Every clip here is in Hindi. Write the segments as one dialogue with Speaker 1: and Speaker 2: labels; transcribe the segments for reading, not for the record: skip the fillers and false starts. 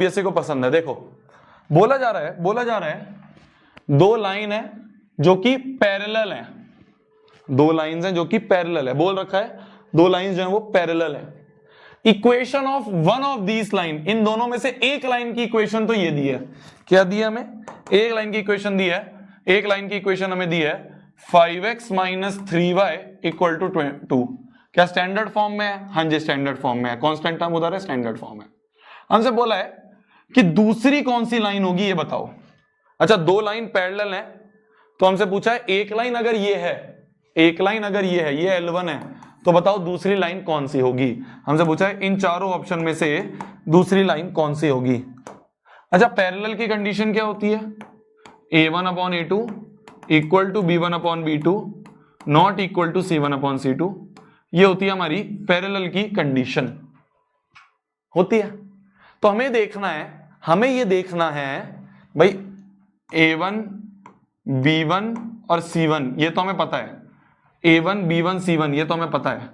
Speaker 1: सीबीएसई को पसंद है। देखो बोला जा रहा है दो लाइन है जो कि पैरेलल है, दो लाइंस हैं जो कि पैरेलल है, बोल रखा है दो लाइंस जो है वो पैरेलल है। Equation of one of these line, इन दोनों में से एक लाइन की इक्वेशन तो ये दी है, क्या दी है हमें, एक लाइन की इक्वेशन दी है, एक लाइन की इक्वेशन हमें दी है 5x minus 3y equal to 2। क्या स्टैंडर्ड फॉर्म में है? हाँ जी स्टैंडर्ड फॉर्म में है, कांस्टेंट टर्म उधर है, स्टैंडर्ड फॉर्म है। हमसे बोला है कि दूसरी कौन सी लाइन होगी ये बताओ। अच्छा दो लाइन पैरेलल है तो हमसे पूछा है एक लाइन अगर ये है, एक लाइन अगर ये है, ये L1 है, तो बताओ दूसरी लाइन कौन सी होगी। हमसे पूछा है इन चारों ऑप्शन में से दूसरी लाइन कौन सी होगी। अच्छा पैरेलल की कंडीशन क्या होती है, A1 upon A2 equal to B1 upon B2 not equal to C1 upon C2, ये होती है हमारी पैरेलल की कंडीशन होती है। तो हमें देखना है, हमें ये देखना है भाई A1 B1 और C1 ये तो हमें पता है, A1 B1 C1 ये तो हमें पता है।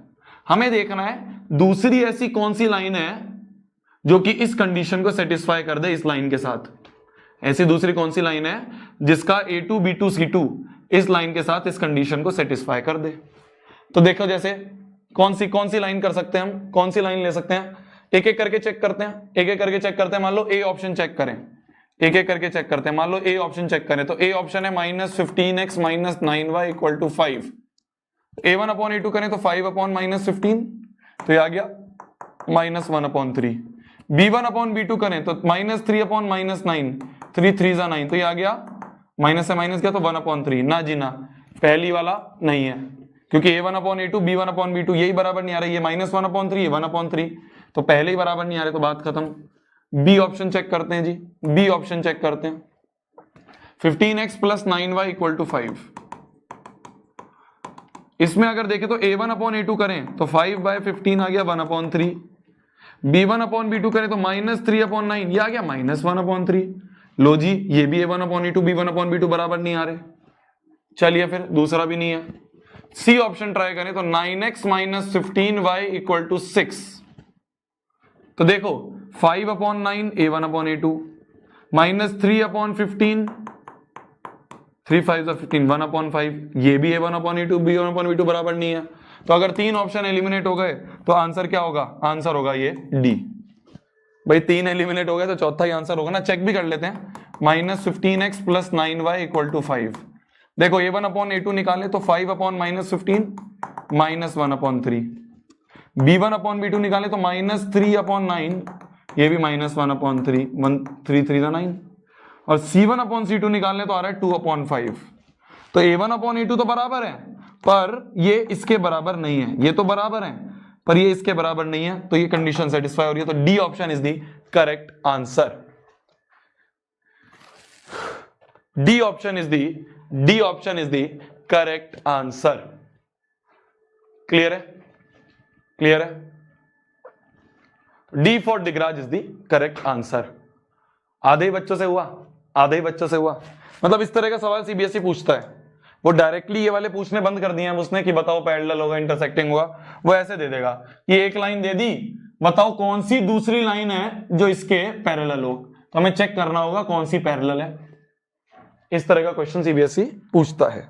Speaker 1: हमें देखना है दूसरी ऐसी कौन सी लाइन है जो कि इस कंडीशन को सेटिस्फाई कर दे इस लाइन के साथ। ऐसी दूसरी कौन सी लाइन है जिसका A2 B2 C2 इस लाइन के साथ इस कंडीशन को सेटिस्फाई कर दे। तो देखो जैसे कौन सी लाइन कर सकते हैं हम, कौन सी लाइन ले सकते हैं, एक एक करके चेक करते हैं, एक एक करके चेक करते हैं। मान लो ए ऑप्शन चेक करें, एक एक करके चेक करते हैं। मान लो ए ऑप्शन चेक करें तो ए ऑप्शन है minus 15x minus 9y equal to 5। A1 upon A2 करें तो 5 अपॉन माइनस 15 तो ये आ गया minus 1 upon 3। B1 upon B2 करें तो माइनस 3 अपॉन माइनस 9, 3 3 जा 9 तो ये आ गया माइनस से माइनस क्या तो 1 अपॉन 3। ना जी ना, पहली वाला नहीं है क्योंकि A1 upon A2 B1 upon B2 यही बराबर नहीं आ रहा है, ये माइनस 1 अपॉन 3 1 अपॉन 3 तो पहले ही बराबर नहीं आ रहे तो बात खत्म। बी ऑप्शन चेक करते हैं जी, बी ऑप्शन चेक करते हैं 15x plus 9y equal to 5। इसमें अगर देखें तो A1 अपॉन A2 करें तो 5/15 आ गया 1 अपॉन 3। B1 अपॉन B2 करें तो माइनस 3 अपॉन 9 ये आ गया माइनस 1 अपॉन 3। लो जी ये भी A1 upon A2 B1 upon B2 बराबर नहीं आ रहे। चलिए फिर दूसरा भी नहीं है, सी ऑप्शन ट्राई करें तो 9x minus 15y equal to 6। तो देखो 5 upon 9 A1 upon A2 minus 3 upon 15 3 5 15 1 upon 5 ये भी A1 upon A2 B1 upon B2 बराबर नहीं है। तो अगर तीन ऑप्शन एलिमिनेट हो गए तो आंसर क्या होगा, आंसर होगा ये डी। भाई तीन एलिमिनेट हो गए तो चौथा ही आंसर होगा ना, चेक भी कर लेते हैं। Minus 15x plus 9y equal to 5। देखो A1 अपॉन A2 निकाले तो 5 upon minus 15 minus 1 upon 3। B1 upon B2 निकाले तो माइनस 3 अपॉन 9 ये भी माइनस 1 अपॉन 3 3 3 9। और C1 अपॉन C2 निकालने तो आ रहा है 2 अपॉन 5। तो A1 अपॉन A2 तो बराबर है पर ये इसके बराबर नहीं है, ये तो बराबर है पर ये इसके बराबर नहीं है, तो ये कंडीशन सेटिस्फाई हो रही है। तो D option is the correct answer. D option is the correct answer. Clear है, क्लियर है। D for degrees is the correct answer. आधे ही बच्चों से हुआ, आधे ही बच्चों से हुआ। मतलब इस तरह का सवाल सीबीएसई पूछता है, वो डायरेक्टली ये वाले पूछने बंद कर दिए हैं उसने कि बताओ पैरेलल होगा इंटरसेक्टिंग होगा। वो ऐसे दे देगा कि एक लाइन दे दी, बताओ कौन सी दूसरी लाइन है जो इसके पैरेलल हो, तो हमें चेक करना होगा कौन सी पैरेलल है। इस तरह का क्वेश्चन सीबीएसई पूछता है।